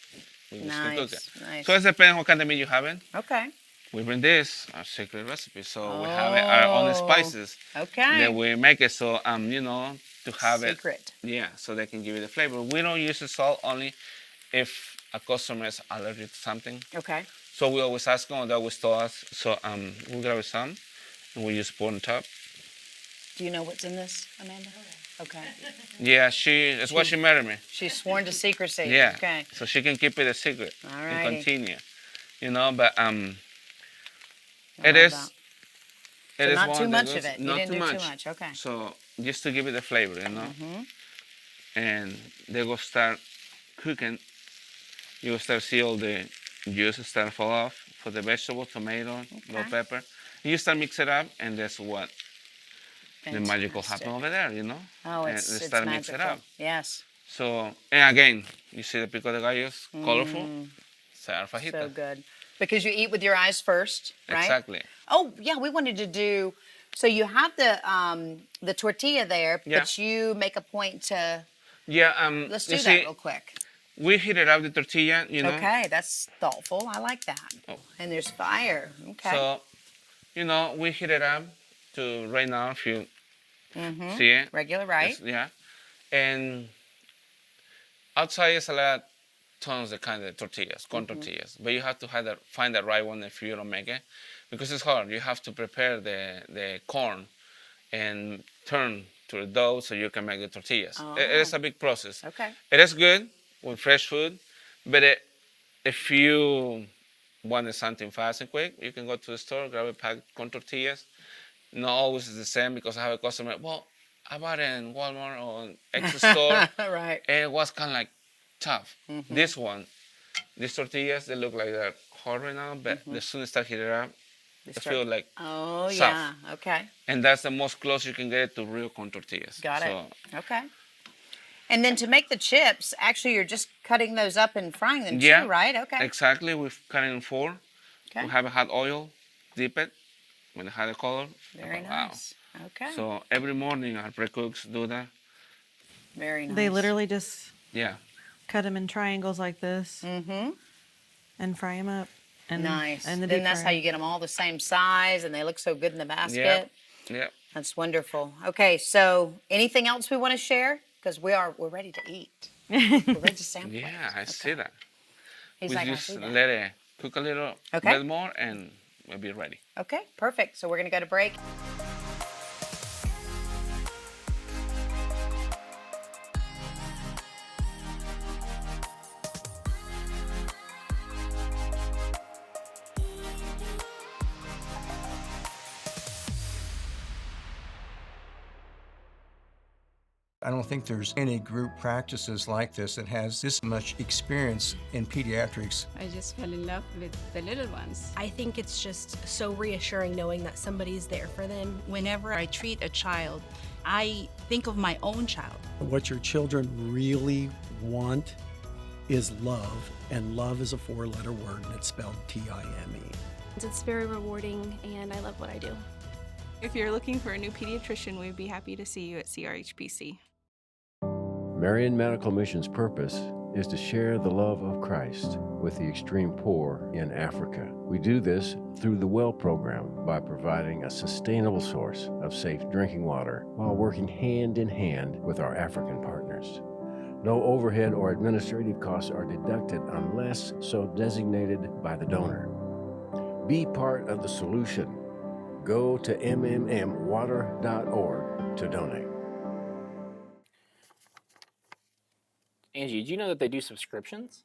We just can cook it. Nice. So it depends what kind of meat you have it. Okay. We bring this, our secret recipe. So we have our own spices. Okay. That we make it so, you know, to have secret. Yeah, so they can give you the flavor. We don't use the salt only if a customer is allergic to something. Okay. So we always ask them, they always tell us. So we'll grab some and we just pour on top. Do you know what's in this, Amanda? Okay. Yeah, it's why she married me. She's sworn to secrecy. Yeah. Okay. So she can keep it a secret. All right. And continue. You know, but it is. So it is not one too of much the of it. Not You didn't too do much. too much. Okay. So just to give it the flavor, you know. And they go start cooking. You will start see all the juice start fall off for the vegetable, tomato, bell pepper. You start mix it up, and that's what the magical happen over there, you know. Oh, and it's start magical. Mix it up. Yes. So and again, you see the pico de gallos, colorful. It's our fajita. So good. Because you eat with your eyes first, right? Exactly. Oh yeah, we wanted to do. So you have the tortilla there, but you make a point to. Yeah. Let's do that real quick. We heat it up the tortilla, you know. Okay, that's thoughtful. I like that. Oh. And there's fire. Okay. So, you know, we heat it up to right now, if you see it. Regular, right? Yeah. And outside is a lot, tons of kind of tortillas, corn tortillas. But you have to find the right one if you don't make it. Because it's hard. You have to prepare the corn and turn to the dough so you can make the tortillas. Oh. It is a big process. Okay. It is good with fresh food, but if you wanted something fast and quick, you can go to the store, grab a pack of corn tortillas. Not always is the same because I have a customer, well, I bought it in Walmart or X store. Right. And it was kind of like tough. This one, These tortillas, they look like they're hard right now, but as soon as I start heating it up, they feel like soft. Yeah, okay. And that's the most close you can get to real corn tortillas. Got it. Okay. And then to make the chips, actually, you're just cutting those up and frying them too, right? Okay. Exactly. We've cut it in 4. Okay. We have hot oil, dip it when it had a color. Very nice. Okay. So every morning our pre-cooks do that. Very nice. They literally just cut them in triangles like this and fry them up. And, nice. And then that's how you get them all the same size and they look so good in the basket. Yeah. That's wonderful. Okay, so anything else we want to share? Because we're ready to eat. We're ready to sample. Yeah, I see that. He's we like, just I see that. let it cook a little bit more and we'll be ready. Okay, perfect. So we're going to go to break. I don't think there's any group practices like this that has this much experience in pediatrics. I just fell in love with the little ones. I think it's just so reassuring knowing that somebody's there for them. Whenever I treat a child, I think of my own child. What your children really want is love, and love is a 4-letter word, and it's spelled T-I-M-E. It's very rewarding, and I love what I do. If you're looking for a new pediatrician, we'd be happy to see you at CRHPC. Marian Medical Mission's purpose is to share the love of Christ with the extreme poor in Africa. We do this through the Well program by providing a sustainable source of safe drinking water while working hand in hand with our African partners. No overhead or administrative costs are deducted unless so designated by the donor. Be part of the solution. Go to mmmwater.org to donate. Angie, did you know that they do subscriptions?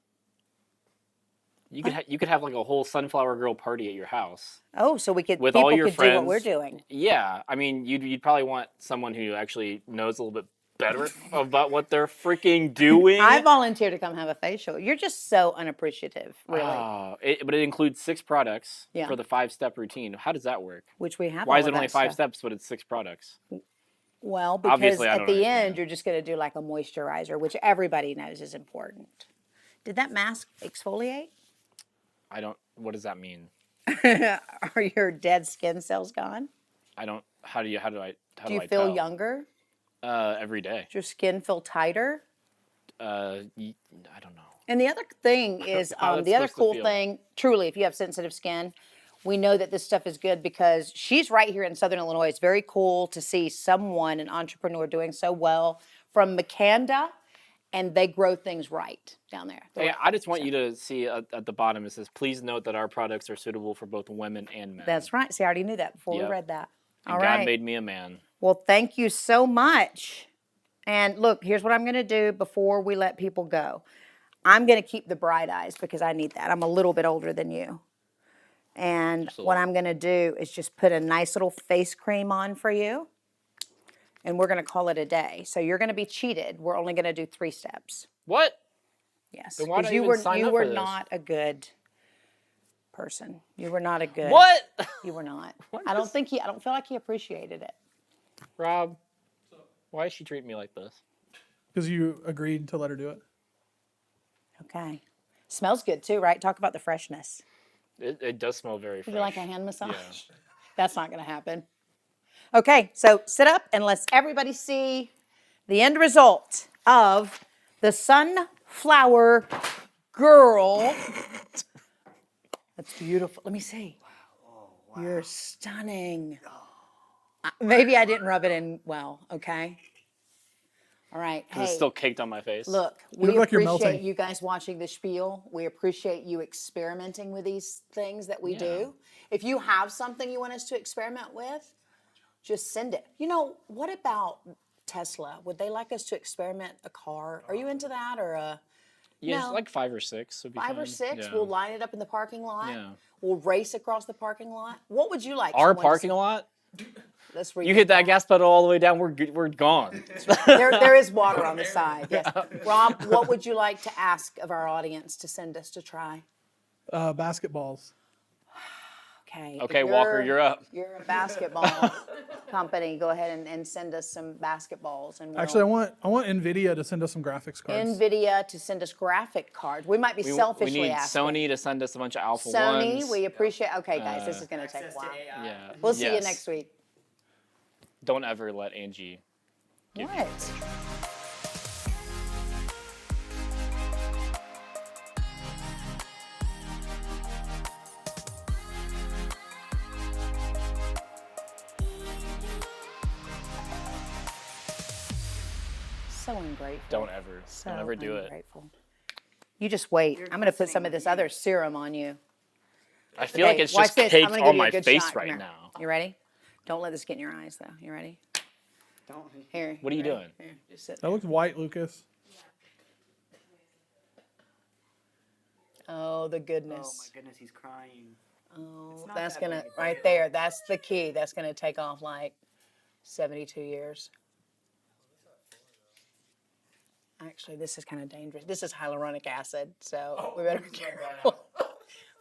You could have like a whole Sunflower Girl party at your house. Oh, so people with all your could friends. do what we're doing. Yeah, I mean, you'd probably want someone who actually knows a little bit better about what they're freaking doing. I volunteer to come have a facial. You're just so unappreciative, really. But it includes 6 products for the 5-step routine. How does that work? Which we have. Why is it only 5 steps, but it's 6 products? Well, because Obviously, at the end, you're just going to do like a moisturizer, which everybody knows is important. Did that mask exfoliate? I don't. What does that mean? Are your dead skin cells gone? I don't. How do you Do you feel younger? Every day. Does your skin feel tighter? I don't know. And the other thing is, the other cool thing, truly, if you have sensitive skin, we know that this stuff is good because she's right here in Southern Illinois. It's very cool to see someone, an entrepreneur, doing so well from Makanda, and they grow things right down there. Hey, I just want you to see at the bottom, it says, please note that our products are suitable for both women and men. That's right. See, I already knew that before we read that. And God made me a man. Well, thank you so much. And look, here's what I'm going to do before we let people go. I'm going to keep the bright eyes because I need that. I'm a little bit older than you. And what I'm going to do is just put a nice little face cream on for you. And we're going to call it a day. So you're going to be cheated. We're only going to do 3 steps. What? Yes. Then why Because did I even sign you up were for this? not a good person. You were not a good. What? You were not. I don't feel like he appreciated it. Rob, why is she treating me like this? Because you agreed to let her do it. Okay. Smells good too, right? Talk about the freshness. It does smell very fresh. Would you like a hand massage? Yeah. That's not going to happen. Okay, so sit up and let's everybody see the end result of the Sunflower Girl. That's beautiful. Let me see. Wow. You're stunning. Maybe I didn't rub it in well, okay? All right. Hey, it's still caked on my face. Look, we appreciate you guys watching the Spiel. We appreciate you experimenting with these things that we do. If you have something you want us to experiment with, just send it. You know, what about Tesla? Would they like us to experiment a car? Are you into that or a... Yeah, no. It's like 5 or 6. 5 or 6? Yeah. We'll line it up in the parking lot. Yeah. We'll race across the parking lot. What would you like? Our parking lot? Let's You hit that gas pedal all the way down, we're gone. there is water on the side. Yes. Rob, what would you like to ask of our audience to send us to try? Basketballs. Okay. Okay, Walker, you're up. You're a basketball company. Go ahead and send us some basketballs. And Actually, I want NVIDIA to send us some graphics cards. NVIDIA to send us graphic cards. We might be selfishly We need asking. Sony to send us a bunch of Alpha Sony, ones. we appreciate. Okay, guys, this is going to take a while. Yeah. We'll see you next week. Don't ever let Angie give you. What? So ungrateful. Don't ever do it. You just wait. I'm going to put some of this other serum on you. I feel like it's just caked on my face right now. You ready? Don't let this get in your eyes, though. You ready? Don't. Here. What are you doing? Here, just sit That looks white, Lucas. Oh, the goodness. Oh my goodness, he's crying. Oh, that's going to, right there, that's the key. That's going to take off like 72 years. Actually, this is kind of dangerous. This is hyaluronic acid, so we better be careful.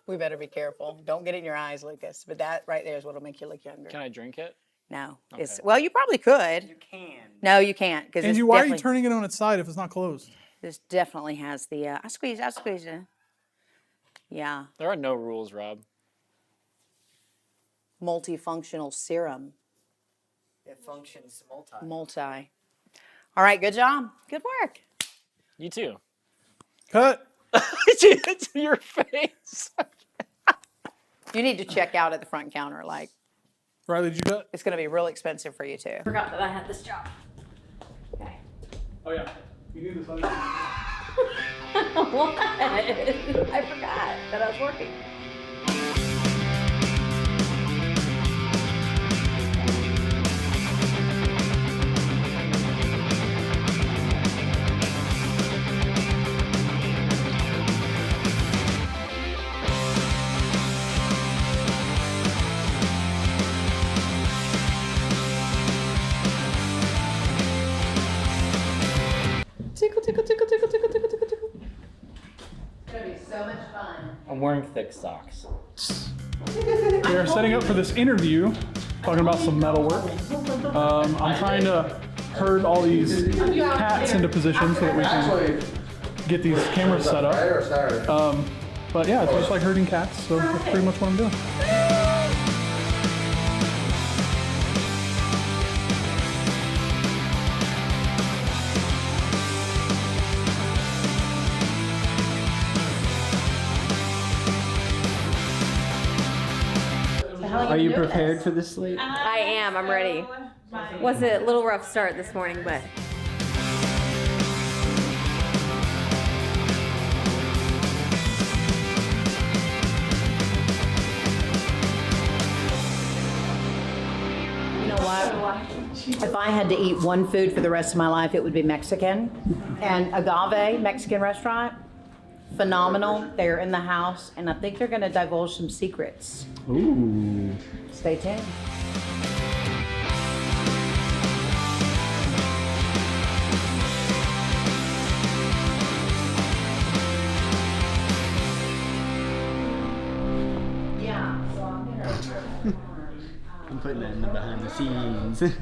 We better be careful. Don't get it in your eyes, Lucas. But that right there is what will make you look younger. Can I drink it? No. Okay. Well, you probably could. You can. No, you can't. Angie, why are you turning it on its side if it's not closed? This definitely has the, I squeeze it. Yeah. There are no rules, Rob. Multifunctional serum. It functions Multi. All right, good job. Good work. You too. Cut. It's in your face. You need to check out at the front counter. Like, Riley, did you cut? It's going to be real expensive for you too. Forgot that I had this job. Okay. Oh yeah. You need this other. What? I forgot that I was working. Tickle, tickle, tickle, tickle, tickle, tickle, tickle, tickle. It's going to be so much fun. I'm wearing thick socks. We are setting up for this interview, talking about some metal work. I'm trying to herd all these cats into position so that we can get these cameras set up. But yeah, it's just like herding cats, so that's pretty much what I'm doing. Are you prepared for this sleep? I am. I'm ready. Was a little rough start this morning, but. You know what? If I had to eat one food for the rest of my life, it would be Mexican. And Agave Mexican restaurant, phenomenal. They're in the house, and I think they're going to divulge some secrets. Ooh. Stay tuned. I'm putting that in the behind the scenes.